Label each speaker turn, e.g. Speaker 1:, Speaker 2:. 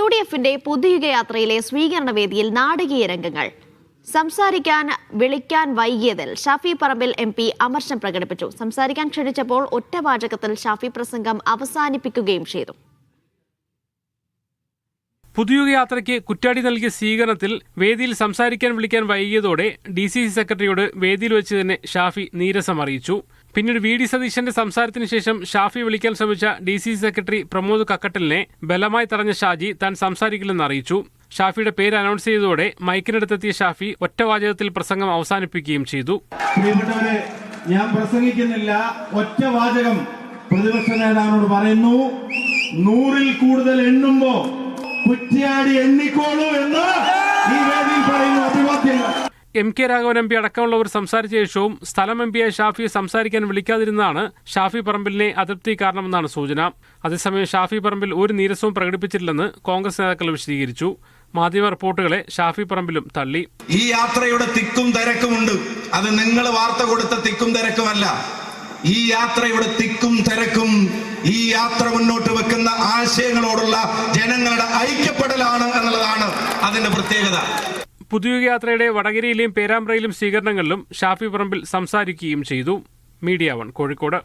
Speaker 1: UDFന്റെ പുതുയുഗയാത്രയിലെ സ്വീകരണ വേദിയിൽ നാടകീയ രംഗങ്ങൾ. സംസാരിക്കാൻ വിളിക്കാൻ വൈകിയതിൽ ഷാഫി പറമ്പിൽ MP അമർഷം പ്രകടിപ്പിച്ചു. സംസാരിക്കാൻ ക്ഷണിച്ചപ്പോൾ ഒറ്റവാചകത്തിൽ ഷാഫി പ്രസംഗം അവസാനിപ്പിക്കുകയും ചെയ്തു.
Speaker 2: പുതുയുഗയാത്രയ്ക്ക് കുറ്റ്യാടി നൽകിയ സ്വീകരണത്തിൽ വേദിയിൽ സംസാരിക്കാൻ വിളിക്കാൻ വൈകിയതോടെ DCC സെക്രട്ടറിയോട് വേദിയിൽ വെച്ച് തന്നെ ഷാഫി നീരസം അറിയിച്ചു. പിന്നീട് VD സതീശന്റെ സംസാരത്തിന് ശേഷം ഷാഫി വിളിക്കാൻ ശ്രമിച്ച DCC സെക്രട്ടറി പ്രമോദ് കക്കട്ടലിനെ ബലമായി തടഞ്ഞ ഷാജി താൻ സംസാരിക്കില്ലെന്ന് അറിയിച്ചു. ഷാഫിയുടെ പേര് അനൗൺസ് ചെയ്തതോടെ മൈക്കിനടുത്തെത്തിയ ഷാഫി ഒറ്റവാചകത്തിൽ പ്രസംഗം അവസാനിപ്പിക്കുകയും ചെയ്തു.
Speaker 3: പ്രിയപ്പെട്ടവരെ, ഞാൻ പ്രസംഗിക്കുന്നില്ല, ഒറ്റവാചകം പ്രതിപക്ഷ നേതാവിനോട് പറയുന്നു. 100-ൽ കൂടുതൽ എണ്ണുമ്പോ കുറ്റ്യാടി എണ്ണിക്കോളൂ എന്ന് ഈ വേദിയിൽ പറയുന്നു. അഭിവാദ്യങ്ങൾ.
Speaker 2: MK രാഘവൻ MP അടക്കമുള്ളവർ സംസാരിച്ച ശേഷവും സ്ഥലം MPയായ ഷാഫിയെ സംസാരിക്കാൻ വിളിക്കാതിരുന്നതാണ് ഷാഫി പറമ്പിലിനെ അതൃപ്തി കാരണമെന്നാണ് സൂചന. അതേസമയം ഷാഫി പറമ്പിൽ ഒരു നീരസവും പ്രകടിപ്പിച്ചിട്ടില്ലെന്ന് കോൺഗ്രസ് നേതാക്കൾ വിശദീകരിച്ചു. മാധ്യമ റിപ്പോർട്ടുകളെ ഷാഫി പറമ്പിലും തള്ളി.
Speaker 4: ഈ യാത്രയുടെ തിക്കും തിരക്കുമുണ്ട്. അത് നിങ്ങൾ വാർത്ത കൊടുത്ത തിക്കും തിരക്കുമല്ല. ഈ യാത്രയുടെ തിക്കും തിരക്കും ഈ യാത്ര മുന്നോട്ട് വെക്കുന്ന ആശയങ്ങളോടുള്ള ജനങ്ങളുടെ ഐക്യപ്പെടലാണ് എന്നുള്ളതാണ് അതിന്റെ പ്രത്യേകത.
Speaker 2: പുതുയുഗയാത്രയുടെ വടകരയിലെയും പേരാമ്പ്രയിലും സ്വീകരണങ്ങളിലും ഷാഫി പറമ്പിൽ സംസാരിക്കുകയും ചെയ്തു. മീഡിയ 1 കോഴിക്കോട്.